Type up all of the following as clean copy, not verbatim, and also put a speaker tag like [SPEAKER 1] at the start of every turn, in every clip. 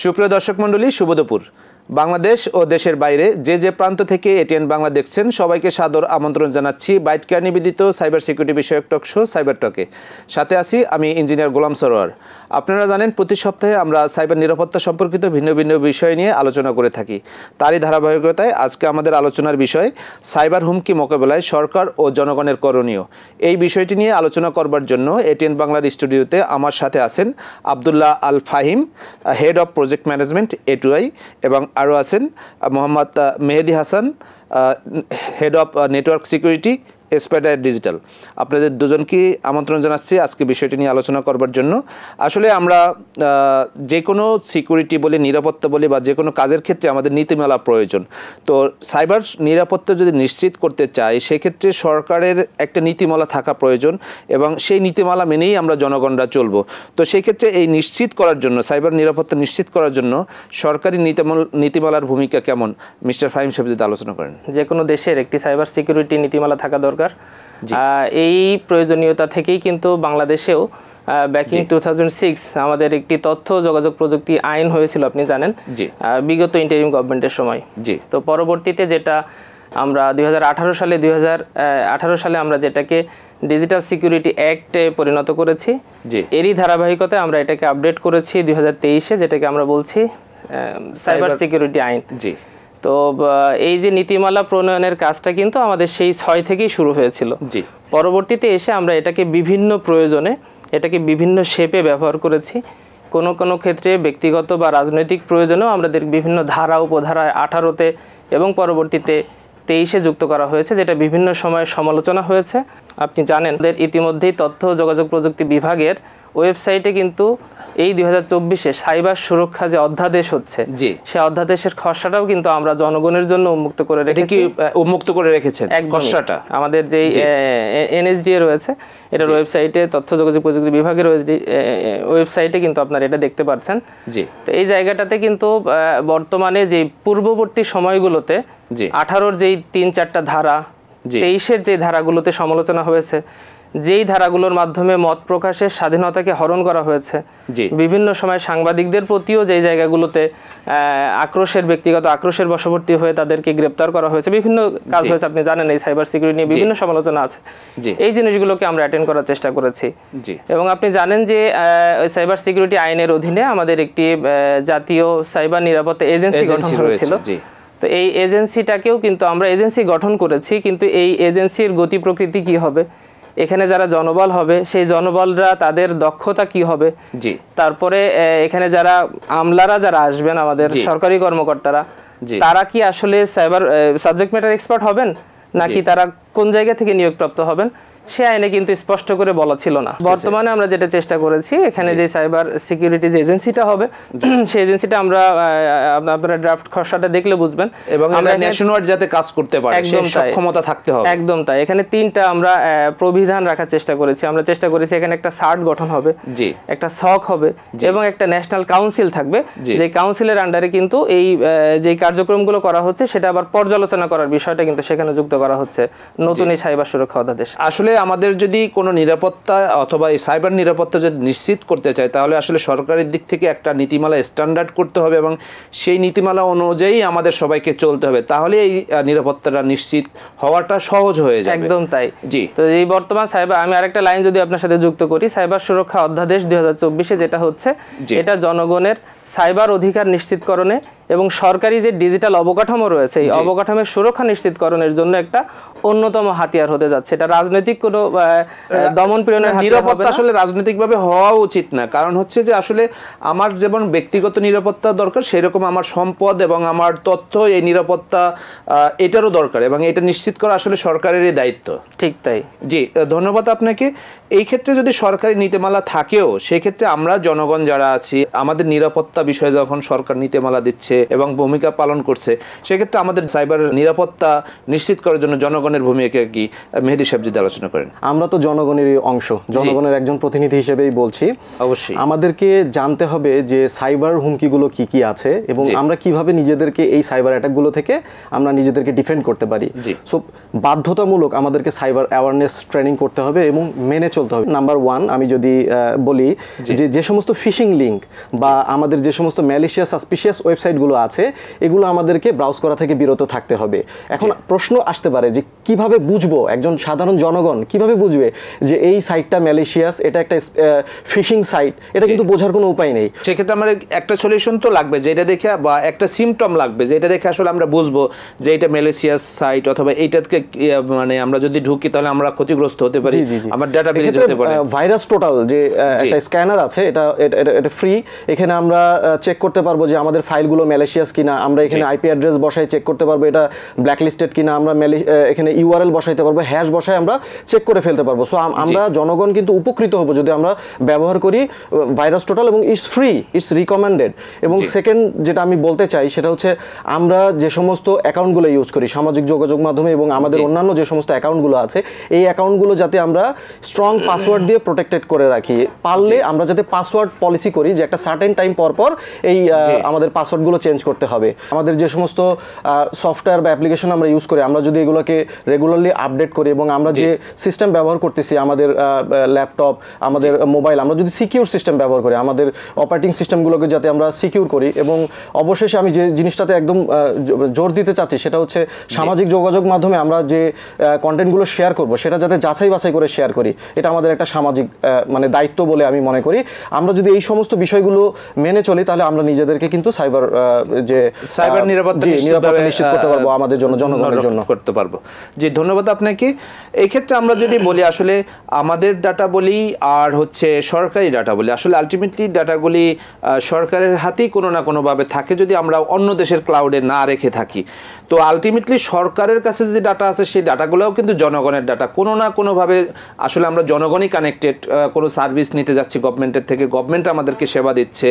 [SPEAKER 1] সুপ্রিয় দর্শক মণ্ডলী, শুভ দুপুর। বাংলাদেশ ও দেশের বাইরে যে প্রান্ত থেকে এটিএন বাংলা দেখছেন সবাইকে সাদর আমন্ত্রণ জানাচ্ছি বাইট কেয়ার নিবেদিত সাইবার সিকিউরিটি বিষয়ক টক শো সাইবার টকে। সাথে আছি আমি ইঞ্জিনিয়ার গোলাম সরোয়ার। আপনারা জানেন প্রতি সপ্তাহে আমরা সাইবার নিরাপত্তা সম্পর্কিত ভিন্ন ভিন্ন বিষয় নিয়ে আলোচনা করে থাকি। তারই ধারাবাহিকতায় আজকে আমাদের আলোচনার বিষয় সাইবার হুমকি মোকাবেলায় সরকার ও জনগণের করণীয়। এই বিষয়টি নিয়ে আলোচনা করবার জন্য এটিএন বাংলার স্টুডিওতে আমার সাথে আছেন Abdullah Al Fahim, head of project management A2I, এবং আরও আছেন Mohammad Mehedi Hasan, head of network security Spider Digital. আপনাদের দুজনকে আমন্ত্রণ জানাচ্ছি আজকে বিষয়টি নিয়ে আলোচনা করবার জন্য। আসলে আমরা যে কোনো সিকিউরিটি বলি, নিরাপত্তা বলি বা যে কোনো কাজের ক্ষেত্রে আমাদের নীতিমালা প্রয়োজন। তো সাইবার নিরাপত্তা যদি নিশ্চিত করতে চাই সেক্ষেত্রে সরকারের একটা নীতিমালা থাকা প্রয়োজন এবং সেই নীতিমালা মেনেই আমরা জনগণরা চলবো। তো সেই ক্ষেত্রে এই নিশ্চিত করার জন্য, সাইবার নিরাপত্তা নিশ্চিত করার জন্য সরকারি নীতিমালার ভূমিকা কেমন, মিস্টার ফাহিম সাহেব যদি আলোচনা করেন।
[SPEAKER 2] যে কোনো দেশের একটি সাইবার সিকিউরিটি নীতিমালা থাকা দরকার। এই প্রয়োজনীয়তা থেকেই কিন্তু বাংলাদেশেও ব্যাক ইন 2006 আমাদের একটি তথ্য যোগাযোগ প্রযুক্তি আইন হয়েছিল, আপনি জানেন, বিগত ইন্টারিম গভর্নমেন্টের সময়। তো পরবর্তীতে যেটা আমরা 2018 সালে আমরা যেটাকে ডিজিটাল সিকিউরিটি অ্যাক্টে পরিণত করেছি, এরই ধারাবাহিকতায় আমরা এটাকে আপডেট করেছি 2023-এ, যেটাকে আমরা বলছি সাইবার সিকিউরিটি আইন। তো এই যে নীতিমালা প্রণয়নের কাজটা কিন্তু আমাদের সেই 6 থেকেই শুরু হয়েছিল। পরবর্তীতে এসে আমরা এটাকে বিভিন্ন প্রয়োজনে, এটাকে বিভিন্ন শেপে ব্যবহার করেছি। কোনো কোনো ক্ষেত্রে ব্যক্তিগত বা রাজনৈতিক প্রয়োজনেও আমাদের বিভিন্ন ধারা উপধারায় 18-তে এবং পরবর্তীতে 23-এ যুক্ত করা হয়েছে, যেটা বিভিন্ন সময়ে সমালোচনা হয়েছে। আপনি জানেন ইতিমধ্যেই তথ্য যোগাযোগ প্রযুক্তি বিভাগের ওয়েবসাইটে কিন্তু এই 2024-এ সাইবার সুরক্ষা যে অধ্যাদেশ হচ্ছে, সেই অধ্যাদেশের খসড়াটাও কিন্তু আমরা জনগণের জন্য উন্মুক্ত করে রেখেছি।
[SPEAKER 1] উন্মুক্ত করে রেখেছেন খসড়াটা? আমাদের
[SPEAKER 2] যে NSDA রয়েছে, এটার ওয়েবসাইটে, তথ্য যোগাযোগ প্রযুক্তি বিভাগের ওয়েবসাইটে কিন্তু আপনারা এটা দেখতে পাচ্ছেন। তো এই জায়গাটাতে কিন্তু বর্তমানে যে পূর্ববর্তী সময়গুলোতে 18-র যেই 3-4টা ধারা, 23-এর যে ধারাগুলোতে সমালোচনা হয়েছে, যেই ধারাগুলোর মাধ্যমে মত প্রকাশের স্বাধীনতাকে হরণ করা হয়েছে, বিভিন্ন সময় সাংবাদিকদের প্রতিও যেই জায়গাগুলোতে ব্যক্তিগত আক্রোশের বশবর্তী হয়ে তাদেরকে গ্রেপ্তার করা হয়েছে, বিভিন্ন কাজ হয়েছে, আপনি জানেন এই সাইবার সিকিউরিটি নিয়ে বিভিন্ন সমালোচনা আছে। এই জিনিসগুলোকে আমরা অ্যাটেন্ড করার চেষ্টা করেছি। এবং আপনি জানেন যে সাইবার সিকিউরিটি আইনের অধীনে আমাদের একটি জাতীয় সাইবার নিরাপত্তা এজেন্সি গঠন হয়েছিল। তো এই এজেন্সিটাকেও কিন্তু আমরা এজেন্সি গঠন করেছি, কিন্তু এই এজেন্সির গতি প্রকৃতি কি হবে, এখানে যারা জনবল হবে সেই জনবলরা তাদের দক্ষতা কি হবে, তারপরে এখানে যারা আমলারা যারা আসবেন, আমাদের সরকারি কর্মকর্তারা, তারা কি আসলে সাইবার সাবজেক্ট ম্যাটার এক্সপার্ট হবেন নাকি তারা কোন জায়গা থেকে নিয়োগপ্রাপ্ত হবেন, সে আইনে কিন্তু স্পষ্ট করে বলা ছিল না। বর্তমানে আমরা যেটা চেষ্টা করেছি, এখানে যে সাইবার সিকিউরিটি যে এজেন্সিটা হবে সেই এজেন্সিটা আমরা, আপনারা ড্রাফট খসড়াটা দেখলে বুঝবেন, এবং আমরা
[SPEAKER 1] ন্যাশনাল যাতে কাজ করতে পারে সেই সক্ষমতা থাকতে হবে।
[SPEAKER 2] একদম তাই। এখানে 3টা আমরা প্রবিধান রাখার চেষ্টা করেছি। আমরা চেষ্টা করেছি এখানে একটা সার্ট গঠন হবে, একটা সক হবে, এবং একটা ন্যাশনাল কাউন্সিল থাকবে, যে কাউন্সিলের আন্ডারে কিন্তু এই যে কার্যক্রমগুলো করা হচ্ছে সেটা আবার পর্যালোচনা করার বিষয়টা কিন্তু সেখানে যুক্ত করা হচ্ছে নতুন এই সাইবার সুরক্ষা অধ্যাদেশ।
[SPEAKER 1] আসলে আমাদের যদি কোনো নিরাপত্তা অথবা এই সাইবার নিরাপত্তা যদি নিশ্চিত করতে চাই, তাহলে আসলে সরকারের দিক থেকে একটা নীতিমালা স্ট্যান্ডার্ড করতে হবে এবং সেই নীতিমালা অনুযায়ী আমাদের সবাইকে চলতে হবে, তাহলে এই নিরাপত্তাটা নিশ্চিত হওয়াটা সহজ হয়ে যাবে।
[SPEAKER 2] একদম তাই। তো এই বর্তমান সাইবার, আমি আরেকটা লাইন যদি আপনার সাথে যুক্ত করি, সাইবার সুরক্ষা অধ্যাদেশ 2024-এ যেটা হচ্ছে, এটা জনগণের সাইবার অধিকার নিশ্চিতকরণে এবং সরকারি যে ডিজিটাল অবকাঠামো রয়েছে এই অবকাঠামোর সুরক্ষা নিশ্চিতকরণের জন্য একটা অন্যতম হাতিয়ার হতে যাচ্ছে। এটা রাজনৈতিক কোনো দমন পীড়নের
[SPEAKER 1] নিরাপত্তা আসলে রাজনৈতিকভাবে হওয়া উচিত না, কারণ হচ্ছে যে আসলে আমার যেমন ব্যক্তিগত নিরাপত্তা দরকার, সেরকম আমার সম্পদ এবং আমার তথ্য, এই নিরাপত্তা এটারও দরকার, এবং এটা নিশ্চিত করা আসলে সরকারেরই দায়িত্ব।
[SPEAKER 2] ঠিক তাই।
[SPEAKER 1] ধন্যবাদ আপনাকে। এই ক্ষেত্রে যদি সরকারি নীতিমালা থাকেও, সেক্ষেত্রে আমরা জনগণ যারা আছি, আমাদের নিরাপত্তা বিষয়ে যখন সরকার নীতিমালা দিচ্ছে এবং ভূমিকা পালন করছে, সেক্ষেত্রে আমাদের সাইবার নিরাপত্তা নিশ্চিত করার জন্য জনগণের ভূমিকা কি, মেহেদি সাহেব যদি আলোচনা করেন।
[SPEAKER 3] আমরা তো জনগণেরই অংশ, জনগণের একজন প্রতিনিধি হিসেবেই বলছি।
[SPEAKER 1] অবশ্যই
[SPEAKER 3] আমাদেরকে জানতে হবে যে সাইবার হুমকিগুলো কি কি আছে এবং আমরা কিভাবে নিজেদেরকে এই সাইবার অ্যাটাকগুলো থেকে আমরা নিজেদেরকে ডিফেন্ড করতে পারি। সো বাধ্যতামূলক আমাদেরকে সাইবার অ্যাওয়ারনেস ট্রেনিং করতে হবে এবং মেনে চলতে হবে। নাম্বার 1 আমি যদি বলি যে সমস্ত ফিশিং লিঙ্ক বা আমাদের যে সমস্ত ম্যালিশিয়াস সাসপিশিয়াস ওয়েবসাইটগুলো আছে এগুলো আমাদেরকে ব্রাউজ করা থেকে বিরত থাকতে হবে। এখন প্রশ্ন আসতে পারে যে কিভাবে বুঝবো, একজন সাধারণ জনগণ কিভাবে বুঝবে যে এই সাইটটা ম্যালিশিয়াস, এটা একটা ফিশিং সাইট? এটা কিন্তু বোঝার কোনো উপায় নেই।
[SPEAKER 1] সেক্ষেত্রে আমার একটা সলিউশন তো লাগবে, যেটা দেখে বা একটা সিমটম লাগবে যেটা দেখে আসলে আমরা বুঝবো যে এটা ম্যালিশিয়াস সাইট, অথবা এইটাকে মানে আমরা যদি ঢুকি তাহলে আমরা ক্ষতিগ্রস্ত হতে পারি, আমার ডাটা ব্রিচ হতে পারে।
[SPEAKER 3] ভাইরাস টোটাল যে একটা স্ক্যানার আছে, এটা ফ্রি। এখানে আমরা চেক করতে পারবো যে আমাদের ফাইলগুলো ম্যালিশিয়াস কিনা, আমরা এখানে আইপি অ্যাড্রেস বসাই চেক করতে পারবো এটা ব্ল্যাকলিস্টেড কিনা, আমরা এখানে ইউআরএল বসাইতে পারবো, হ্যাশ বসায় আমরা চেক করে ফেলতে পারবো। সো আমরা জনগণ কিন্তু উপকৃত হব যদি আমরা ব্যবহার করি ভাইরাস টোটাল, এবং ইটস ফ্রি, ইটস রিকমেন্ডেড। এবং সেকেন্ড যেটা আমি বলতে চাই সেটা হচ্ছে আমরা যে সমস্ত অ্যাকাউন্টগুলো ইউজ করি সামাজিক যোগাযোগ মাধ্যমে এবং আমাদের অন্যান্য যে সমস্ত অ্যাকাউন্টগুলো আছে, এই অ্যাকাউন্টগুলো যাতে আমরা স্ট্রং পাসওয়ার্ড দিয়ে প্রোটেক্টেড করে রাখি। পারলে আমরা যাতে পাসওয়ার্ড পলিসি করি যে একটা সার্টেন টাইম পর পর এই আমাদের পাসওয়ার্ডগুলো চেঞ্জ করতে হবে। আমাদের যে সমস্ত সফটওয়্যার বা অ্যাপ্লিকেশন আমরা ইউজ করি, আমরা যদি এগুলোকে রেগুলারলি আপডেট করি এবং আমরা যে সিস্টেম ব্যবহার করতেছি আমাদের ল্যাপটপ, আমাদের মোবাইল, আমরা যদি সিকিউর সিস্টেম ব্যবহার করি, আমাদের অপারেটিং সিস্টেমগুলোকে যাতে আমরা সিকিউর করি। এবং অবশেষে আমি যে জিনিসটাতে একদম জোর দিতে চাচ্ছি সেটা হচ্ছে সামাজিক যোগাযোগ মাধ্যমে আমরা যে কন্টেন্টগুলো শেয়ার করব সেটা যাতে যাচাই বাছাই করে শেয়ার করি। এটা আমাদের একটা সামাজিক মানে দায়িত্ব বলে আমি মনে করি। আমরা যদি এই সমস্ত বিষয়গুলো মেনে চলি তাহলে আমরা নিজেদেরকে কিন্তু সাইবার নিরাপত্তা নিশ্চিত করতে পারবো আমাদের জন্য, জনগণের জন্য করতে পারবো।
[SPEAKER 1] জি, ধন্যবাদ আপনাকে। এই ক্ষেত্রে আমরা যদি বলি আসলে আমাদের ডাটা বলি আর হচ্ছে সরকারি ডাটা বলি, আসলে আলটিমেটলি ডাটাগুলি সরকারের হাতেই কোনো না কোনোভাবে থাকে যদি আমরা অন্য দেশের ক্লাউডে না রেখে থাকি। তো আলটিমেটলি সরকারের কাছে যে ডাটা আছে সেই ডাটাগুলোও কিন্তু জনগণের ডাটা, কোনো না কোনোভাবে আসলে আমরা জনগণই কানেক্টেড, কোনো সার্ভিস নিতে যাচ্ছি গভর্নমেন্টের থেকে, গভর্নমেন্ট আমাদেরকে সেবা দিচ্ছে।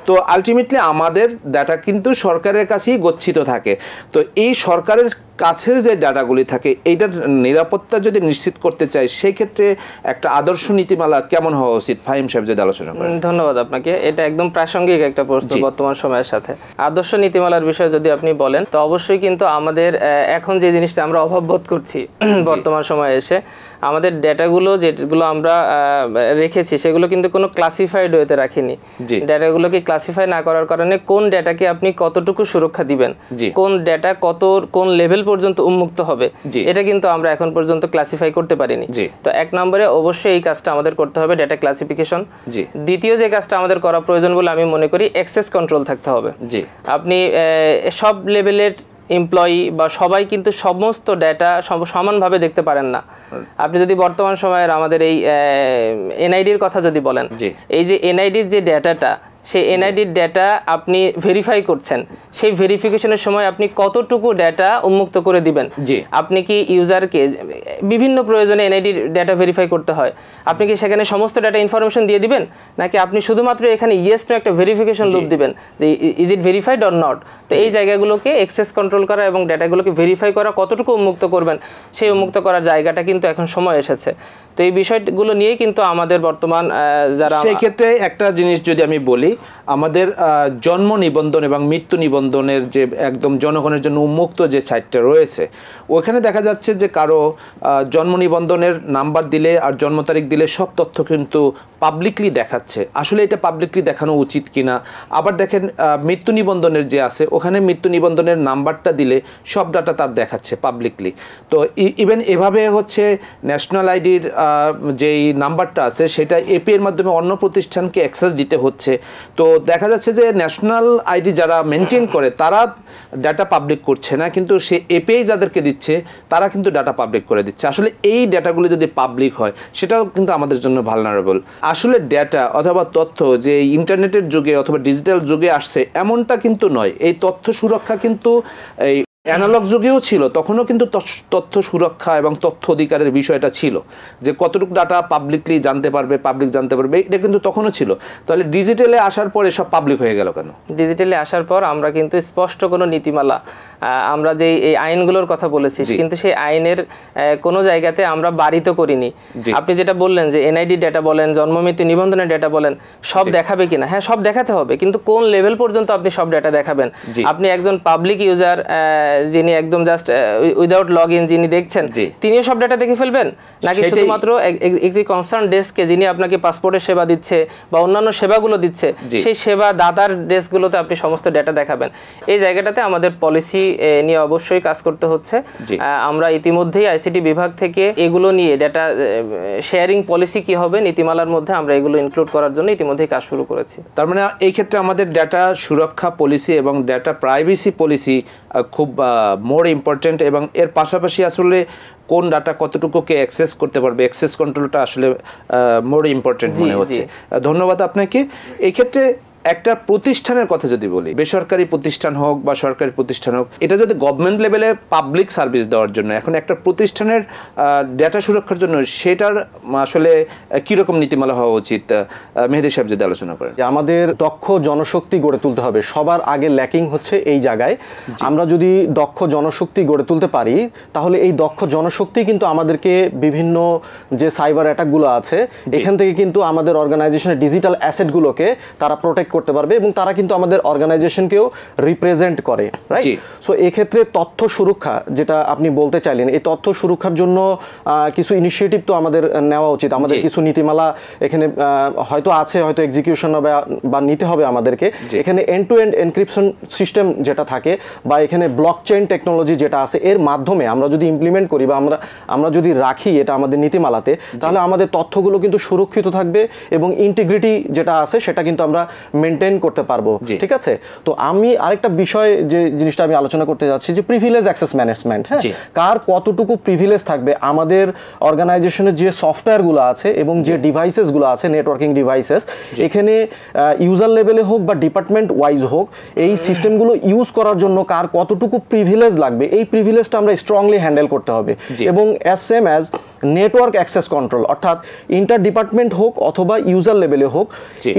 [SPEAKER 1] তো আলটিমেটলি আমাদের ডাটা কিন্তু সরকারের কাছেই গচ্ছিত থাকে। তো এই সরকারের কাছে যে ডাটাগুলি থাকে এইটার নিরাপত্তা যদি নিশ্চিত করতে চাই সেই ক্ষেত্রে একটা আদর্শ নীতিমালা কেমন হওয়া উচিত, ফাহিম সাহেব যদি আলোচনা করেন।
[SPEAKER 2] ধন্যবাদ আপনাকে। এটা একদম প্রাসঙ্গিক একটা প্রশ্ন বর্তমান সময়ের সাথে। আদর্শ নীতিমালার বিষয়ে যদি আপনি বলেন তো অবশ্যই কিন্তু আমাদের এখন যে জিনিসটা আমরা অভাব বোধ করছি বর্তমান সময়ে এসে, আমাদের ডেটাগুলো যেগুলো আমরা রেখেছি সেগুলো কিন্তু কোনো ক্লাসিফাইড ওয়েতে রাখিনি। ডেটাগুলোকে ক্লাসিফাই না করার কারণে কোন ডেটাকে আপনি কতটুকু সুরক্ষা দিবেন, কোন ডেটা কোন লেভেল পর্যন্ত উন্মুক্ত হবে, এটা কিন্তু আমরা এখন পর্যন্ত ক্লাসিফাই করতে পারিনি। তো এক নম্বরে অবশ্যই এই কাজটা আমাদের করতে হবে, ডেটা ক্লাসিফিকেশন। দ্বিতীয় যে কাজটা আমাদের করা প্রয়োজন বলে আমি মনে করি, অ্যাক্সেস কন্ট্রোল থাকতে হবে। আপনি সব লেভেলের এমপ্লয়ি বা সবাই কিন্তু সমস্ত ডেটা সমানভাবে দেখতে পারেন না। আপনি যদি বর্তমান সময়ের আমাদের এই এনআইডির কথা যদি বলেন, এই যে এনআইডির যে ডেটাটা, সেই এনআইডির ডেটা আপনি ভেরিফাই করছেন, সেই ভেরিফিকেশনের সময় আপনি কতটুকু ডেটা উন্মুক্ত করে দিবেন। আপনি কি ইউজারকে বিভিন্ন প্রয়োজনে এনআইডির ডেটা ভেরিফাই করতে হয়, আপনি কি সেখানে সমস্ত ডেটা ইনফরমেশন দিয়ে দিবেন, নাকি আপনি শুধুমাত্র এখানে ইয়েস নো একটা ভেরিফিকেশন লুপ দিবেন যে is it verified or not. তো এই জায়গাগুলোকে অ্যাক্সেস কন্ট্রোল করা এবং ডেটাগুলোকে ভেরিফাই করা, কতটুকু উন্মুক্ত করবেন সেই উন্মুক্ত করার জায়গাটা কিন্তু এখন সময় এসেছে। তো এই বিষয়গুলো নিয়েই কিন্তু আমাদের বর্তমান যারা,
[SPEAKER 1] সেই ক্ষেত্রে একটা জিনিস যদি আমি বলি, আমাদের জন্ম নিবন্ধন এবং মৃত্যু নিবন্ধনের যে একদম জনগণের জন্য উন্মুক্ত যে সাইটটা রয়েছে, ওখানে দেখা যাচ্ছে যে কারো জন্ম নিবন্ধনের নাম্বার দিলে আর জন্ম তারিখ দিলে সব তথ্য কিন্তু পাবলিকলি দেখাচ্ছে। আসলে এটা পাবলিকলি দেখানো উচিত কিনা? আবার দেখেন মৃত্যু নিবন্ধনের যে আছে, ওখানে মৃত্যু নিবন্ধনের নাম্বারটা দিলে সব ডাটা তার দেখাচ্ছে পাবলিকলি। তো ইভেন এভাবে হচ্ছে ন্যাশনাল আইডির যেই নাম্বারটা আছে সেটা এপি এর মাধ্যমে অন্য প্রতিষ্ঠানকে অ্যাক্সেস দিতে হচ্ছে। তো দেখা যাচ্ছে যে ন্যাশনাল আইডি যারা মেনটেন করে তারা ডাটা পাবলিক করছে না, কিন্তু সে এপিআই যাদেরকে দিচ্ছে তারা কিন্তু ডাটা পাবলিক করে দিচ্ছে। আসলে এই ডাটাগুলো যদি পাবলিক হয় সেটাও কিন্তু আমাদের জন্য ভালনারেবল। আসলে ডেটা অথবা তথ্য যে ইন্টারনেটের যুগে অথবা ডিজিটাল যুগে আসছে এমনটা কিন্তু নয়। এই তথ্য সুরক্ষা কিন্তু এই অ্যানালগ যুগেও ছিল, তখনও কিন্তু তথ্য সুরক্ষা এবং তথ্য অধিকারের বিষয়টা ছিল, যে কতটুকু ডাটা পাবলিকলি জানতে পারবে, পাবলিক জানতে পারবে, এটা কিন্তু তখনও ছিল। তাহলে ডিজিটালে আসার পরে সব পাবলিক হয়ে গেল কেন?
[SPEAKER 2] ডিজিটালে আসার পর আমরা কিন্তু স্পষ্ট কোনো নীতিমালা আমরা যে এই আইনগুলোর কথা বলেছি, কিন্তু সেই আইনের কোনো জায়গাতে আমরা বাড়িত করিনি। আপনি যেটা বললেন যে এনআইডি ডেটা বলেন, জন্মমৃত্যু নিবন্ধনের ডেটা বলেন, সব দেখাবে কিনা, হ্যাঁ সব দেখাতে হবে, কিন্তু কোন লেভেল পর্যন্ত আপনি সব ডেটা দেখাবেন? আপনি একজন পাবলিক ইউজার যিনি একদম জাস্ট উইদাউট লগ ইন যিনি দেখছেন, তিনিও সব ডেটা দেখে ফেলবেন, নাকি শুধুমাত্র একটি কনসার্ন ডেস্কে যিনি আপনাকে পাসপোর্টের সেবা দিচ্ছে বা অন্যান্য সেবাগুলো দিচ্ছে সেই সেবা দাতার ডেস্কগুলোতে আপনি সমস্ত ডেটা দেখাবেন? এই জায়গাটাতে আমাদের পলিসি নিয়ে অবশ্যই কাজ করতে হচ্ছে। আমরা ইতিমধ্যেই আইসিটি বিভাগ থেকে এগুলো নিয়ে ডেটা শেয়ারিং পলিসি কি হবে নীতিমালার মধ্যে আমরা এগুলো ইনক্লুড করার জন্য ইতিমধ্যেই কাজ শুরু করেছি।
[SPEAKER 1] তার মানে এই ক্ষেত্রে আমাদের ডেটা সুরক্ষা পলিসি এবং ডেটা প্রাইভেসি পলিসি খুব মোর ইম্পর্টেন্ট, এবং এর পাশাপাশি আসলে কোন ডাটা কতটুকুকে অ্যাক্সেস করতে পারবে, অ্যাক্সেস কন্ট্রোলটা আসলে মোর ইম্পর্টেন্ট মনে হচ্ছে। ধন্যবাদ আপনাকে। এই ক্ষেত্রে একটা প্রতিষ্ঠানের কথা যদি বলি, বেসরকারি প্রতিষ্ঠান হোক বা সরকারি প্রতিষ্ঠান হোক, এটা যদি গভর্নমেন্ট লেভেলে পাবলিক সার্ভিস দেওয়ার জন্য এখন একটা প্রতিষ্ঠানের ডেটা সুরক্ষার জন্য সেটার আসলে কীরকম নীতিমালা হওয়া উচিত, মেহেদী সাহেব যদি আলোচনা করেন।
[SPEAKER 3] আমাদের দক্ষ জনশক্তি গড়ে তুলতে হবে, সবার আগে ল্যাকিং হচ্ছে এই জায়গায়। আমরা যদি দক্ষ জনশক্তি গড়ে তুলতে পারি তাহলে এই দক্ষ জনশক্তি কিন্তু আমাদেরকে বিভিন্ন যে সাইবার অ্যাটাকগুলো আছে এখান থেকে কিন্তু আমাদের অর্গানাইজেশনের ডিজিটাল অ্যাসেটগুলোকে তারা প্রোটেক্ট করতে পারবে, এবং তারা কিন্তু আমাদের অর্গানাইজেশনকেও রিপ্রেজেন্ট করে, রাইট? সো এক্ষেত্রে তথ্য সুরক্ষা যেটা আপনি বলতে চাইলেন, এই তথ্য সুরক্ষার জন্য কিছু ইনিশিয়েটিভ তো আমাদের নেওয়া উচিত। আমাদের কিছু নীতিমালা এখানে হয়তো আছে, হয়তো এক্সিকিউশন বা নিতে হবে আমাদেরকে। এখানে end to end encryption system যেটা থাকে বা এখানে ব্লকচেইন টেকনোলজি যেটা আছে, এর মাধ্যমে আমরা যদি ইমপ্লিমেন্ট করি বা আমরা যদি রাখি এটা আমাদের নীতিমালাতে, তাহলে আমাদের তথ্যগুলো কিন্তু সুরক্ষিত থাকবে এবং ইন্টিগ্রিটি যেটা আছে সেটা কিন্তু আমরা মেনটেন করতে পারবো, ঠিক আছে? তো আমি আরেকটা বিষয় যে জিনিসটা আমি আলোচনা করতে যাচ্ছি যে প্রিভিলেজ অ্যাক্সেস ম্যানেজমেন্ট। হ্যাঁ, কার কতটুকু প্রিভিলেজ থাকবে আমাদের অর্গানাইজেশনের যে সফটওয়্যারগুলো আছে এবং যে ডিভাইসেসগুলো আছে, নেটওয়ার্কিং ডিভাইসেস, এখানে ইউজার লেভেলে হোক বা ডিপার্টমেন্ট ওয়াইজ হোক, এই সিস্টেমগুলো ইউজ করার জন্য কার কতটুকু প্রিভিলেজ লাগবে, এই প্রিভিলেজটা আমরা স্ট্রংলি হ্যান্ডেল করতে হবে। এবং same as network access control, অর্থাৎ ইন্টার ডিপার্টমেন্ট হোক অথবা ইউজার লেভেলে হোক,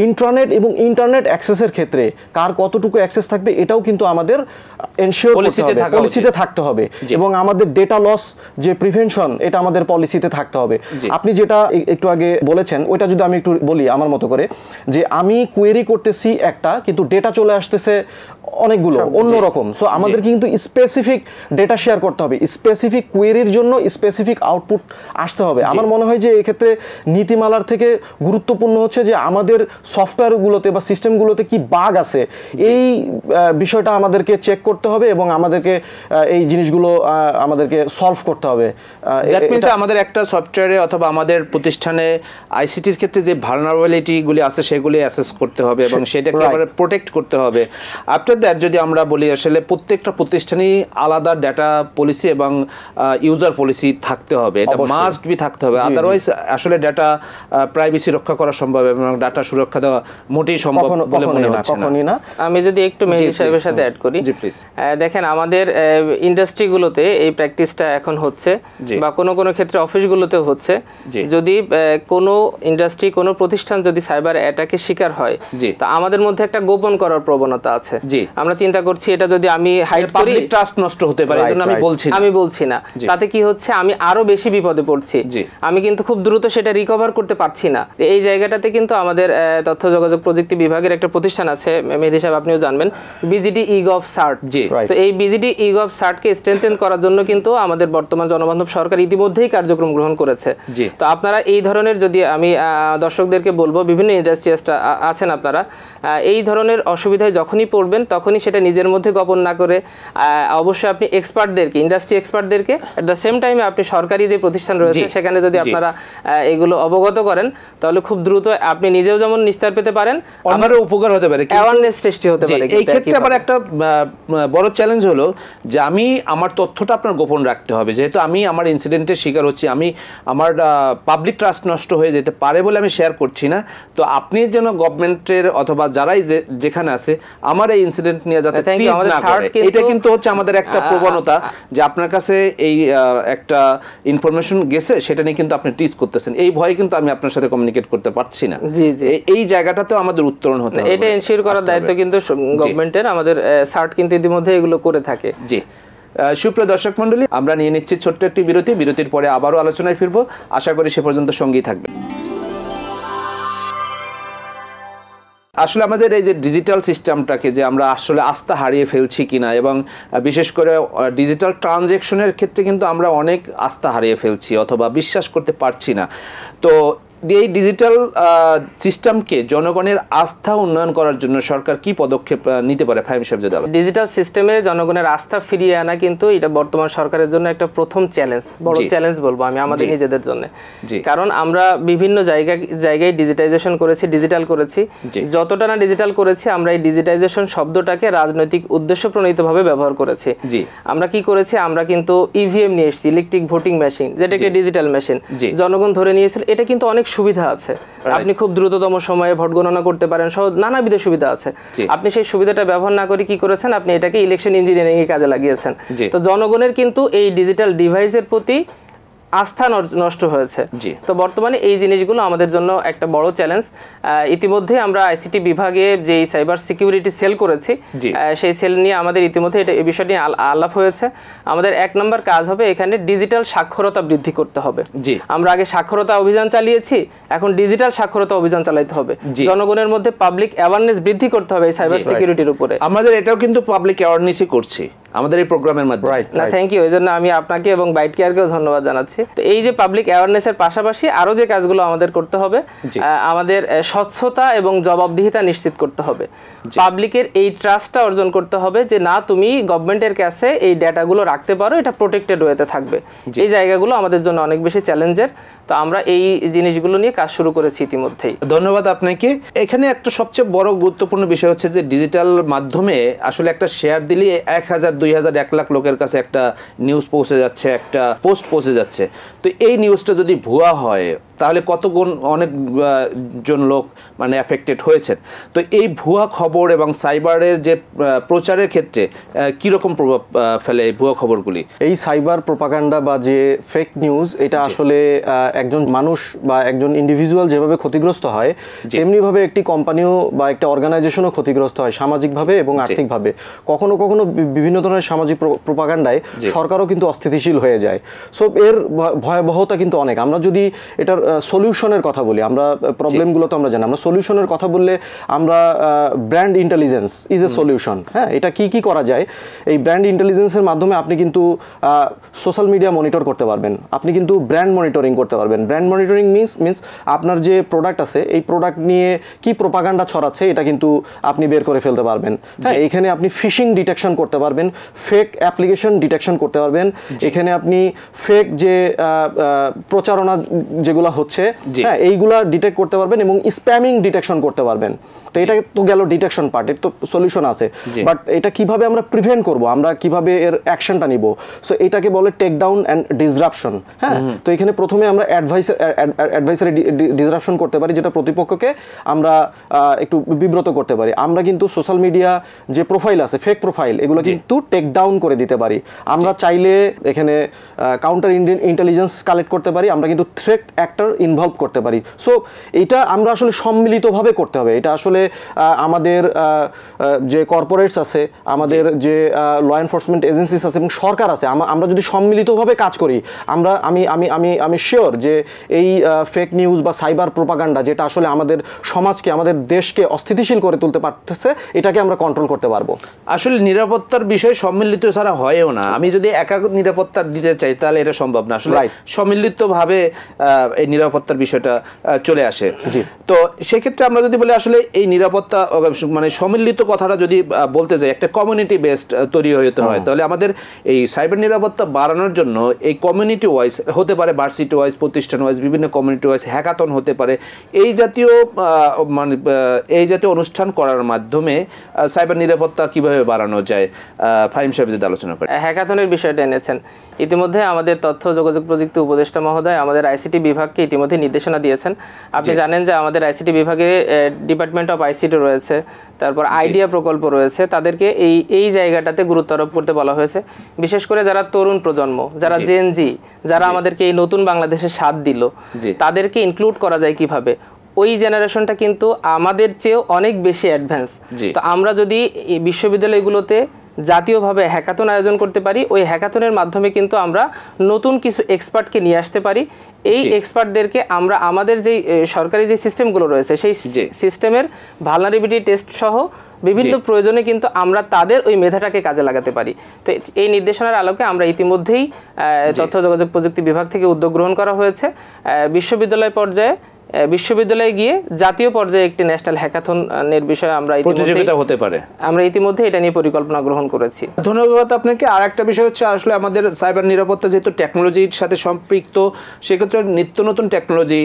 [SPEAKER 3] ইন্ট্রানেট এবং ইন্টারনেট অ্যাক্সেসের ক্ষেত্রে কার কতটুকু অ্যাক্সেস থাকবে এটাও কিন্তু আমাদের এনশিওর করতে হবে, পলিসিতে থাকতে হবে। এবং আমাদের ডেটা লস যে প্রিভেনশন, এটা আমাদের পলিসিতে থাকতে হবে। আপনি যেটা একটু আগে বলেছেন ওইটা যদি আমি একটু বলি আমার মতো করে, যে আমি কোয়েরি করতেছি একটা, কিন্তু ডেটা চলে আসতেছে অনেকগুলো অন্যরকম। সো আমাদের কিন্তু স্পেসিফিক ডেটা শেয়ার করতে হবে, স্পেসিফিক কোয়েরির জন্য স্পেসিফিক আউটপুট আসতে হবে। আমার মনে হয় যে এক্ষেত্রে নীতিমালার থেকে গুরুত্বপূর্ণ হচ্ছে যে আমাদের সফটওয়্যারগুলোতে বা সিস্টেমগুলোতে কি বাগ আছে, এই বিষয়টা আমাদেরকে চেক করতে হবে এবং আমাদেরকে এই জিনিসগুলো আমাদেরকে সলভ করতে হবে।
[SPEAKER 1] আমাদের একটা সফটওয়্যারে অথবা আমাদের প্রতিষ্ঠানে আইসিটির ক্ষেত্রে যে ভালনারেবিলিটিগুলি আছে সেগুলি অ্যাসেস করতে হবে এবং সেটাকে প্রোটেক্ট করতে হবে। আফটার দ্যাট যদি আমরা বলি, আসলে প্রত্যেকটা প্রতিষ্ঠানেই আলাদা ডেটা পলিসি এবং ইউজার পলিসি থাকতে হবে, এটা মাস্ট বি থাকতে হবে। আদারওয়াইজ আসলে ডেটা প্রাইভেসি রক্ষা করা সম্ভব এবং ডাটা সুরক্ষা দেওয়া মোটেই সম্ভব বলে মনে হচ্ছে না।
[SPEAKER 2] আমি যদি একটু মেহেদী সাহেবের সাথে অ্যাড করি, দেখেন আমাদের ইন্ডাস্ট্রিগুলোতে এই প্র্যাকটিসটা এখন হচ্ছে বা কোনো কোনো ক্ষেত্রে অফিসগুলোতে হচ্ছে। যদি কোনো ইন্ডাস্ট্রি, কোনো প্রতিষ্ঠান যদি সাইবার অ্যাটাকের শিকার হয়, তো আমাদের মধ্যে একটা গোপন করার প্রবণতা আছে। আমরা চিন্তা করছি এটা যদি আমি হাইড করি
[SPEAKER 1] ট্রাস্ট নষ্ট হতে পারে, এজন্য আমি বলছি
[SPEAKER 2] না, তাতে কি হচ্ছে আমি আরো বেশি বিপদে পড়ছি, আমি কিন্তু খুব দ্রুত সেটা রিকভার করতে পারছি না। এই জায়গাটাতে কিন্তু আমাদের তথ্য যোগাযোগ প্রযুক্তি বিভাগের একটা প্রতিষ্ঠান আছে, মেহেদী সাহেব আপনিও জানবেন, বিজিডি ইগভ সার্ট। তো এই বিজিডি ইগভ সার্টকে স্ট্রেনথেন করার জন্য কিন্তু আমাদের বর্তমান জনবান্ধব সরকার ইতিমধ্যেই কার্যক্রম গ্রহণ করেছে। তো আপনারা এই ধরনের, যদি আমি দর্শকদেরকে বলবো, বিভিন্ন ইন্ডাস্ট্রিয়াস আছেন আপনারা, এই ধরনের অসুবিধায় যখনই পড়বেন তখনই সেটা নিজের মধ্যে গোপন না করে অবশ্যই আপনি এক্সপার্টদেরকে, ইন্ডাস্ট্রি এক্সপার্টদেরকে, এট দ্য সেম টাইমে আপনি সরকারি যে প্রতিষ্ঠান রয়েছে সেখানে যদি আপনারা এগুলো অবগত করেন, তাহলে খুব দ্রুত আপনি নিজেও যেমন নিস্তার পেতে পারেন,
[SPEAKER 1] আমারও উপকার হতে পারে,
[SPEAKER 2] অ্যাওয়ারনেস সৃষ্টি হতে পারে।
[SPEAKER 1] এই ক্ষেত্রে আবার একটা বড় চ্যালেঞ্জ হলো যে আমি আমার তথ্যটা আপনার গোপন রাখতে হবে, যেহেতু আমি আমার ইনসিডেন্টের শিকার হচ্ছি, আমি আমার পাবলিক ট্রাস্ট নষ্ট হয়ে যেতে পারে বলে আমি শেয়ার করছি না। তো আপনি যেন গভর্নমেন্টের অথবা যারাই যেখানে আছে আমার এই ইনসিডেন্ট নিয়ে যাতে টিজ না করে, এটা কিন্তু হচ্ছে আমাদের একটা প্রবণতা যে আপনার কাছে এই একটা ইনফরমেশন গেছে সেটা নিয়ে কিন্তু আপনি টিজ করতেছেন, এই ভয়ে কিন্তু আমি আপনার সাথে কমিউনিকেট করতে পারছি না। এই জায়গাটাতেও আমাদের উত্তরণ পূরণ হতে হবে,
[SPEAKER 2] এটা এনশিওর করার দায়িত্ব কিন্তু গভর্নমেন্টের। আমাদের সার্ট কিন্তু ইতিমধ্যে এগুলো করে থাকে।
[SPEAKER 1] জি, সুপ্রিয় দর্শক মণ্ডলী, আমরা নিয়ে নিচ্ছি ছোট্ট একটি বিরতি। বিরতির পরে আবারও আলোচনায় ফিরবো। আশা করি সে পর্যন্ত সঙ্গী থাকবে। আসলে আমাদের এই যে ডিজিটাল সিস্টেমটাকে যে আমরা আসলে আস্থা হারিয়ে ফেলছি কিনা, এবং বিশেষ করে ডিজিটাল ট্রানজ্যাকশনের ক্ষেত্রে কিন্তু আমরা অনেক আস্থা হারিয়ে ফেলছি অথবা বিশ্বাস করতে পারছি না। তো এই ডিজিটাল সিস্টেমকে জনগণের আস্থা উন্নয়ন করার জন্য সরকার কি পদক্ষেপ নিতে পারে? ফাহিম সাহেব যদি বলেন।
[SPEAKER 2] ডিজিটাল সিস্টেমে জনগণের আস্থা ফিরিয়ে আনা কিন্তু এটা বর্তমান সরকারের জন্য একটা প্রথম চ্যালেঞ্জ, বড় চ্যালেঞ্জ বলবো আমি আমাদের নিজেদের জন্য। কারণ আমরা বিভিন্ন জায়গায় ডিজিটাইজেশন করেছি, ডিজিটাল করেছি। যতটা না ডিজিটাল করেছি, আমরা এই ডিজিটাইজেশন শব্দটাকে রাজনৈতিক উদ্দেশ্য প্রণীতভাবে ব্যবহার করেছি। আমরা কি করেছি? আমরা কিন্তু ইভিএম নিয়ে এসেছি, ইলেকট্রিক ভোটিং মেশিন, যেটা একটা ডিজিটাল মেশিন। জনগণ ধরে নিয়েছিল। এটা কিন্তু অনেক সুবিধা আছে। আপনি খুব দ্রুততম সময়ে ভোট গণনা করতে পারেন, সহ নানাবিধ সুবিধা আছে। আপনি সেই সুবিধাটা ব্যবহার না করে কি করেছেন? আপনি এটাকে ইলেকশন ইঞ্জিনিয়ারিং এ কাজে লাগিয়েছেন। তো জনগণের কিন্তু এই ডিজিটাল ডিভাইসের প্রতি আস্থা নষ্ট হয়েছে। তো বর্তমানে এই জিনিসগুলো আমাদের জন্য একটা বড় চ্যালেঞ্জ। ইতিমধ্যে আমরা আইসিটি বিভাগে যে সাইবার সিকিউরিটি সেল করেছি, সেই সেল নিয়ে আমাদের ইতিমধ্যে এই বিষয় নিয়ে আলাপ হয়েছে। আমাদের 1 নম্বর কাজ হবে এখানে ডিজিটাল সাক্ষরতা বৃদ্ধি করতে হবে। আমরা আগে সাক্ষরতা অভিযান চালিয়েছি, এখন ডিজিটাল সাক্ষরতা অভিযান চালাতে হবে। জনগণের মধ্যে পাবলিক অ্যাওয়ারনেস বৃদ্ধি করতে হবে এই সাইবার সিকিউরিটির উপরে।
[SPEAKER 1] আমাদের এটাও কিন্তু পাবলিক অ্যাওয়ারনেসই করছি আমাদের এই প্রোগ্রামের মাধ্যমে।
[SPEAKER 2] না, থ্যাংক ইউ। এজন্য আমি আপনাকে এবং বাইট কেয়ারকেও ধন্যবাদ জানাচ্ছি। তো এই যে পাবলিক অ্যাওয়ারনেসের পাশাপাশি আরো যে কাজগুলো আমাদের করতে হবে, আমাদের স্বচ্ছতা এবং জবাবদিহিতা নিশ্চিত করতে হবে। পাবলিকের এই ট্রাস্টটা অর্জন করতে হবে যে না, তুমি গভর্নমেন্টের কাছে এই ডেটাগুলো রাখতে পারো, এটা প্রোটেক্টেড ওয়েতে থাকবে। এই জায়গাগুলো আমাদের জন্য অনেক বেশি চ্যালেঞ্জের। তো আমরা এই জিনিসগুলো নিয়ে কাজ শুরু করেছি ইতিমধ্যেই।
[SPEAKER 1] ধন্যবাদ আপনাকে। এখানে একটা সবচেয়ে বড় গুরুত্বপূর্ণ বিষয় হচ্ছে যে ডিজিটাল মাধ্যমে আসলে একটা শেয়ার দিলে 1000, 2000, 1 লাখ লোকের কাছে একটা নিউজ পৌঁছে যাচ্ছে, একটা পোস্ট পৌঁছে যাচ্ছে। তো এই নিউজটা যদি ভুয়া হয় তাহলে অনেক জন লোক মানে এফেক্টেড হয়েছেন। তো এই ভুয়া খবর এবং সাইবারের যে প্রচারের ক্ষেত্রে কীরকম প্রভাব ফেলে এই ভুয়া খবরগুলি?
[SPEAKER 3] এই সাইবার প্রোপাগান্ডা বা যে ফেক নিউজ, এটা আসলে একজন মানুষ বা একজন ইন্ডিভিজুয়াল যেভাবে ক্ষতিগ্রস্ত হয়, তেমনিভাবে একটি কোম্পানিও বা একটা অর্গানাইজেশনও ক্ষতিগ্রস্ত হয় সামাজিকভাবে এবং আর্থিকভাবে। কখনো কখনো বিভিন্ন ধরনের সামাজিক প্রোপাগান্ডায় সরকারও কিন্তু অস্থিতিশীল হয়ে যায়। সো এর ভয়াবহতা কিন্তু অনেক। আমরা যদি এটার সলিউশনের কথা বলি, আমরা প্রবলেমগুলো তো আমরা জানি, আমরা সলিউশনের কথা বললে আমরা brand intelligence is a solution. হ্যাঁ, এটা কি করা যায়? এই ব্র্যান্ড ইন্টেলিজেন্সের মাধ্যমে আপনি কিন্তু সোশ্যাল মিডিয়া মনিটর করতে পারবেন, আপনি কিন্তু ব্র্যান্ড মনিটরিং করতে পারবেন। ব্র্যান্ড মনিটরিং মিনস আপনার যে প্রোডাক্ট আছে, এই প্রোডাক্ট নিয়ে কি প্রোপাগান্ডা ছড়াচ্ছে এটা কিন্তু আপনি বের করে ফেলতে পারবেন। হ্যাঁ, এখানে আপনি ফিশিং ডিটেকশন করতে পারবেন, ফেক অ্যাপ্লিকেশন ডিটেকশন করতে পারবেন, এখানে আপনি ফেক যে প্রচারণা যেগুলো হচ্ছে, হ্যাঁ, এইগুলা ডিটেক্ট করতে পারবেন এবং স্প্যামিং ডিটেকশন করতে পারবেন। তো এটা তো গেল ডিটেকশন পার্ট, এর তো সলিউশন আছে। বাট এটা কিভাবে আমরা প্রিভেন্ট করব, আমরা কিভাবে এর অ্যাকশনটা নিব? সো এটাকে বলে টেক ডাউন অ্যান্ড ডিসরাপশন। হ্যাঁ, তো এখানে প্রথমে আমরা অ্যাডভাইসারি ডিসরাপশন করতে পারি, যেটা প্রতিপক্ষকে আমরা একটু বিব্রত করতে পারি। আমরা কিন্তু সোশ্যাল মিডিয়া যে প্রোফাইল আছে, ফেক প্রোফাইল, এগুলো কিন্তু টেক ডাউন করে দিতে পারি। আমরা চাইলে এখানে কাউন্টার ইন্টেলিজেন্স কালেক্ট করতে পারি, আমরা কিন্তু থ্রেট অ্যাক্টর ইনভলভ করতে পারি। সো এটা আমরা আসলে সম্মিলিতভাবে করতে হবে। এটা আসলে আমাদের যে কর্পোরেটস আছে, আমাদের যে ল এনফোর্সমেন্ট এজেন্সিস আছে এবং সরকার আছে, আমরা যদি সম্মিলিতভাবে কাজ করি, আমি শিওর যে এই ফেক নিউজ বা সাইবার প্রোপাগান্ডা, যেটা আসলে আমাদের সমাজকে, আমাদের দেশকে অস্থিতিশীল করে তুলতে পারতেছে, এটাকে আমরা কন্ট্রোল করতে পারবো।
[SPEAKER 1] আসলে নিরাপত্তার বিষয় সম্মিলিত ছাড়া হয়ও না। আমি যদি একা নিরাপত্তা দিতে চাই তাহলে এটা সম্ভব না। আসলে সম্মিলিতভাবে এই নিরাপত্তার বিষয়টা চলে আসে। তো সেক্ষেত্রে আমরা যদি বলি আসলে এই নিরাপত্তা মানে সম্মিলিত কথাটা যদি বলতে যাই, একটা কমিউনিটি বেসড তৈরি হতে হয়, তাহলে আমাদের এই সাইবার নিরাপত্তা বাড়ানোর জন্য এই কমিউনিটি ওয়াইজ হতে পারে, ভার্সিটি ওয়াইজ, প্রতিষ্ঠান ওয়াইজ, বিভিন্ন কমিউনিটি ওয়াইজ হ্যাকাথন হতে পারে। এই জাতীয় অনুষ্ঠান করার মাধ্যমে সাইবার নিরাপত্তা কিভাবে বাড়ানো যায়, ফাহিম সাহেব যদি আলোচনা করেন।
[SPEAKER 2] হ্যাকাথনের বিষয়টা এনেছেন। ইতিমধ্যে আমাদের তথ্য যোগাযোগ প্রযুক্তি উপদেষ্টা মহোদয় আমাদের আইসিটি বিভাগকে ইতিমধ্যে নির্দেশনা দিয়েছেন। আপনি জানেন যে আমাদের আইসিটি বিভাগে ডিপার্টমেন্ট অফ আইসিটি রয়েছে, তারপর আইডিয়া প্রকল্প রয়েছে। তাদেরকে এই জায়গাটাতে গুরুত্ব আরোপ করতে বলা হয়েছে। বিশেষ করে যারা তরুণ প্রজন্ম, যারা জেন জি, যারা আমাদেরকে এই নতুন বাংলাদেশের স্বাদ দিল, তাদেরকে ইনক্লুড করা যায় কিভাবে। ওই জেনারেশনটা কিন্তু আমাদের চেয়েও অনেক বেশি অ্যাডভান্স। তো আমরা যদি এই বিশ্ববিদ্যালয়গুলোতে জাতীয়ভাবে হ্যাকাথন আয়োজন করতে পারি, ওই হ্যাকাথনের মাধ্যমে কিন্তু আমরা নতুন কিছু এক্সপার্টকে নিয়ে আসতে পারি। এই এক্সপার্টদেরকে আমরা আমাদের যে সরকারি যে সিস্টেমগুলো রয়েছে সেই সিস্টেমের ভালনারেবিলিটি টেস্ট সহ বিভিন্ন প্রয়োজনে কিন্তু আমরা তাদের ওই মেধাটাকে কাজে লাগাতে পারি। তো এই নির্দেশনার আলোকে আমরা ইতিমধ্যেই তথ্য যোগাযোগ প্রযুক্তি বিভাগ থেকে উদ্যোগ গ্রহণ করা হয়েছে বিশ্ববিদ্যালয় পর্যায়ে বিশ্ববিদ্যালয়ে গিয়ে জাতীয় পর্যায়ে একটি ন্যাশনাল হ্যাকাথনের বিষয়ে আমরা
[SPEAKER 1] প্রতিযোগিতা হতে পারে,
[SPEAKER 2] আমরা ইতিমধ্যে এটা নিয়ে পরিকল্পনা গ্রহণ করেছি।
[SPEAKER 1] ধন্যবাদ আপনাকে। আর একটা বিষয় হচ্ছে আসলে আমাদের সাইবার নিরাপত্তা যেহেতু টেকনোলজির সাথে সম্পৃক্ত, সেক্ষেত্রে নিত্য নতুন টেকনোলজি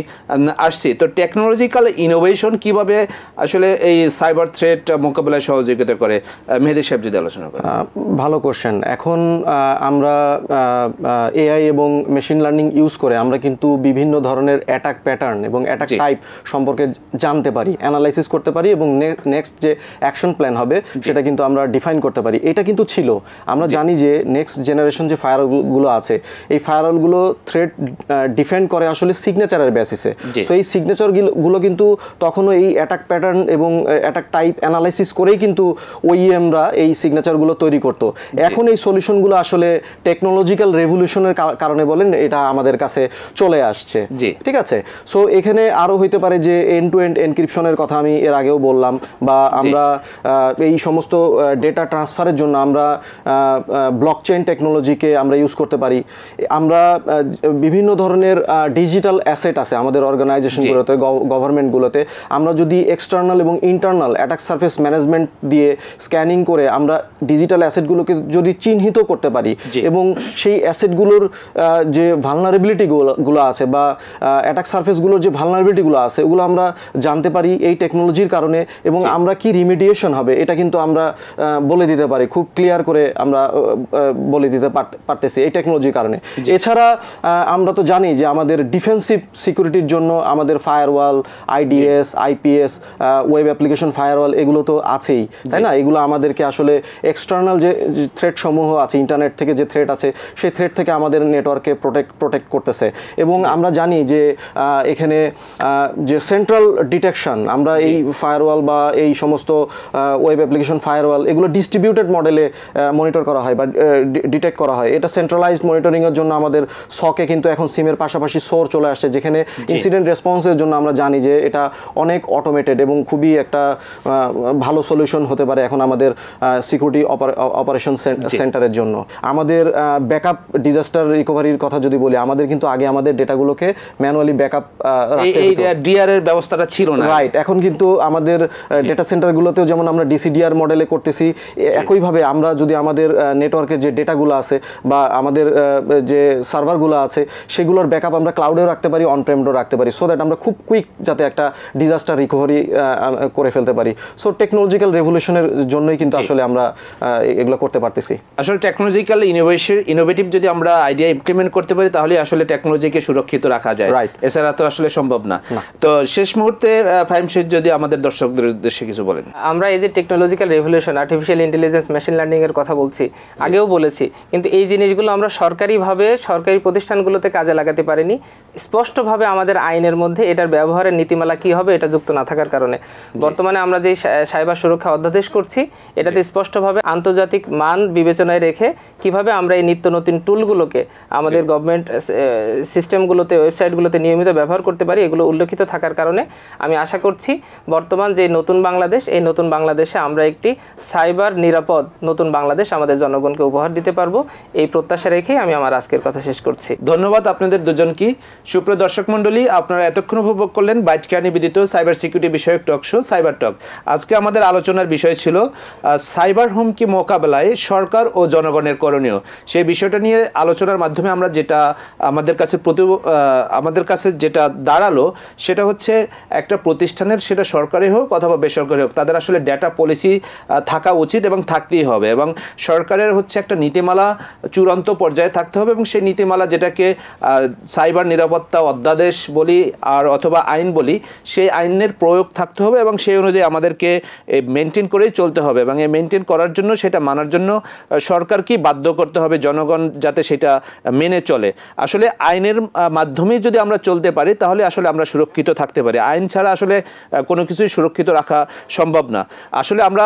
[SPEAKER 1] আসছে। তো টেকনোলজিক্যাল ইনোভেশন কিভাবে আসলে এই সাইবার থ্রেট মোকাবেলায় সহযোগিতা করে, মেহেদী সাহেব যদি আলোচনা করেন।
[SPEAKER 3] ভালো কোশ্চেন। এখন আমরা এআই এবং মেশিন লার্নিং ইউজ করে আমরা কিন্তু বিভিন্ন ধরনের অ্যাটাক প্যাটার্ন এবং অ্যাটাক টাইপ সম্পর্কে জানতে পারি, অ্যানালাইসিস করতে পারি এবং নেক্সট যে অ্যাকশন প্ল্যান হবে সেটা কিন্তু আমরা ডিফাইন করতে পারি। এটা কিন্তু ছিল, আমরা জানি যে নেক্সট জেনারেশন যে ফায়ারওয়ালগুলো আছে এই ফায়ারওয়ালগুলো থ্রেট ডিফেন্ড করে আসলে সিগনেচারের বেসিসে। সো এই সিগনেচারগুলো কিন্তু তখনও এই অ্যাটাক প্যাটার্ন এবং অ্যাটাক টাইপ অ্যানালাইসিস করেই কিন্তু ওইএমরা এই সিগনেচারগুলো তৈরি করতো। এখন এই সলিউশনগুলো আসলে টেকনোলজিক্যাল রেভলিউশনের কারণে বলেন এটা আমাদের কাছে চলে আসছে, ঠিক আছে। সো এখানে আরও হইতে পারে যে এন্ড টু এন্ড এনক্রিপশনের কথা আমি এর আগেও বললাম, বা আমরা এই সমস্ত ডেটা ট্রান্সফারের জন্য আমরা ব্লকচেইন টেকনোলজিকে আমরা ইউজ করতে পারি। আমরা বিভিন্ন ধরনের ডিজিটাল অ্যাসেট আছে আমাদের অর্গানাইজেশনগুলোতে, গভর্নমেন্টগুলোতে, আমরা যদি এক্সটার্নাল এবং ইন্টারনাল অ্যাটাক সার্ফেস ম্যানেজমেন্ট দিয়ে স্ক্যানিং করে আমরা ডিজিটাল অ্যাসেটগুলোকে যদি চিহ্নিত করতে পারি এবং সেই অ্যাসেটগুলোর যে ভালনারেবিলিটিগুলো আছে বা অ্যাটাক সার্ফেসগুলোর যে ভালনারেবিলিটিগুলো আছে ওগুলো আমরা জানতে পারি এই টেকনোলজির কারণে, এবং আমরা কি রিমিডিয়েশন হবে এটা কিন্তু আমরা বলে দিতে পারি, খুব ক্লিয়ার করে আমরা বলে দিতে পারতেছি এই টেকনোলজির কারণে। এছাড়া আমরা তো জানি যে আমাদের ডিফেন্সিভ সিকিউরিটির জন্য আমাদের firewall, IDs, IPS, web application firewall এগুলো তো আছেই, তাই না? এগুলো আমাদেরকে আসলে এক্সটার্নাল যে থ্রেট সমূহ আছে, ইন্টারনেট থেকে যে থ্রেট আছে সেই থ্রেট থেকে আমাদের নেটওয়ার্ককে প্রোটেক্ট করতেছে। এবং আমরা জানি যে এখানে যে সেন্ট্রাল ডিটেকশন, আমরা এই ফায়ারওয়াল বা এই সমস্ত ওয়েব অ্যাপ্লিকেশন ফায়ারওয়াল এগুলো ডিস্ট্রিবিউটেড মডেলে মনিটর করা হয় বা ডিটেক্ট করা হয়। এটা সেন্ট্রালাইজড মনিটরিংয়ের জন্য আমাদের সকে কিন্তু এখন সিমের পাশাপাশি সোর চলে আসছে, যেখানে ইনসিডেন্ট রেসপন্সের জন্য আমরা জানি যে এটা অনেক অটোমেটেড এবং খুবই একটা ভালো সলিউশন হতে পারে এখন আমাদের সিকিউরিটি অপারেশন সেন্টারের জন্য। আমাদের ব্যাকআপ ডিজাস্টার রিকভারির কথা যদি বলি, আমাদের কিন্তু আগে আমাদের ডেটাগুলোকে ম্যানুয়ালি ব্যাকআপ
[SPEAKER 1] ডিআর এর ব্যবস্থাটা ছিল না,
[SPEAKER 3] রাইট। এখন কিন্তু আমাদের ডেটা সেন্টারগুলোতেও যেমন আমরা ডিসিডিআর মডেলে করতেছি, একইভাবে আমরা যদি আমাদের নেটওয়ার্কের যে ডেটাগুলো আছে বা আমাদের যে সার্ভারগুলো আছে সেগুলোর ব্যাকআপ আমরা ক্লাউডেও রাখতে পারি, অন প্রেমডেও রাখতে পারি, সো দ্যাট আমরা খুব কুইক যাতে একটা ডিজাস্টার রিকভারি করে ফেলতে পারি। সো টেকনোলজিক্যাল রেভলিউশনের জন্যই কিন্তু আসলে আমরা এগুলো করতে পারতেছি।
[SPEAKER 1] আসলে টেকনোলজিক্যাল ইনোভেটিভ যদি আমরা আইডিয়া ইমপ্লিমেন্ট করতে পারি তাহলে আসলে টেকনোলজিকে সুরক্ষিত রাখা যায়, রাইট। এছাড়া তো আসলে সম্ভব না। তো শেষ মুহূর্তে ফাহিম শেখ যদি আমাদের দর্শকদের উদ্দেশ্যে কিছু বলেন।
[SPEAKER 2] আমরা এই যে technological revolution, artificial intelligence, machine learning এর কথা বলছি, আগেও বলেছি, কিন্তু এই জিনিসগুলো আমরা সরকারিভাবে সরকারি প্রতিষ্ঠানগুলোতে কাজে লাগাতে পারিনি। স্পষ্টভাবে আমাদের আইনের মধ্যে এটার ব্যবহারের নীতিমালা কি হবে এটা যুক্ত না থাকার কারণে বর্তমানে আমরা যে সাইবার সুরক্ষা অধ্যাদেশ করছি এটাতে স্পষ্টভাবে আন্তর্জাতিক মান বিবেচনায় রেখে কিভাবে আমরা এই নিত্য নতুন টুলগুলোকে আমাদের গভর্নমেন্ট সিস্টেমগুলোতে, ওয়েবসাইটগুলোতে নিয়মিত ব্যবহার করতে পারি, এগুলো উল্লেখিত থাকার কারণে আমি আশা করছি বর্তমান যে নতুন বাংলাদেশ, এই নতুন বাংলাদেশে আমরা একটি সাইবার নিরাপদ নতুন বাংলাদেশ আমাদের জনগণকে উপহার দিতে পারবো, এই প্রত্যাশা রেখেই আমি আমার আজকের কথা শেষ করছি।
[SPEAKER 1] ধন্যবাদ আপনাদের দুজনকে। সুপ্রিয় দর্শক মণ্ডলী, আপনারা এতক্ষণ উপভোগ করলেন বাইট কেয়ার নিবেদিত সাইবার সিকিউরিটি বিষয়ক টক শো সাইবার টক। আজকে আমাদের আলোচনার বিষয় ছিল সাইবার হুমকি মোকাবেলায় সরকার ও জনগণের করণীয়। সেই বিষয়টা নিয়ে আলোচনার মাধ্যমে আমরা যেটা আমাদের কাছে যেটা দাঁড়ালো সেটা হচ্ছে একটা প্রতিষ্ঠানের, সেটা সরকারি হোক অথবা বেসরকারি হোক, তাদের আসলে ডেটা পলিসি থাকা উচিত এবং থাকতেই হবে, এবং সরকারের হচ্ছে একটা নীতিমালা চূড়ান্ত পর্যায়ে থাকতে হবে, এবং সেই নীতিমালা যেটাকে সাইবার নিরাপত্তা অধ্যাদেশ বলি আর অথবা আইন বলি, সেই আইনের প্রয়োগ থাকতে হবে এবং সেই অনুযায়ী আমাদেরকে মেনটেন করেই চলতে হবে, এবং এই মেনটেন করার জন্য, সেটা মানার জন্য সরকারকেই বাধ্য করতে হবে জনগণ যাতে সেটা মেনে চলে। আসলে আইনের মাধ্যমেই যদি আমরা চলতে পারি তাহলে আসলে আমরা সুরক্ষিত থাকতে পারি। আইন ছাড়া আসলে কোনো কিছুই সুরক্ষিত রাখা সম্ভব না। আসলে আমরা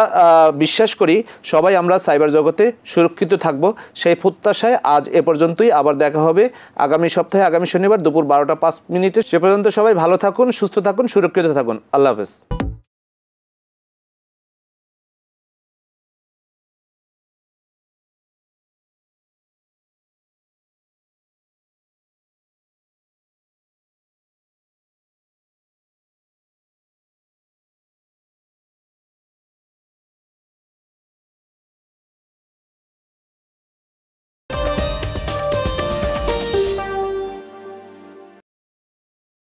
[SPEAKER 1] বিশ্বাস করি সবাই আমরা সাইবার জগতে সুরক্ষিত থাকব, সেই প্রত্যাশায় আজ এ পর্যন্তই। আবার দেখা হবে আগামী সপ্তাহে, আগামী শনিবার দুপুর 12টা 5 মিনিটে। সে পর্যন্ত সবাই ভালো থাকুন, সুস্থ থাকুন, সুরক্ষিত থাকুন। আল্লাহ হাফেজ।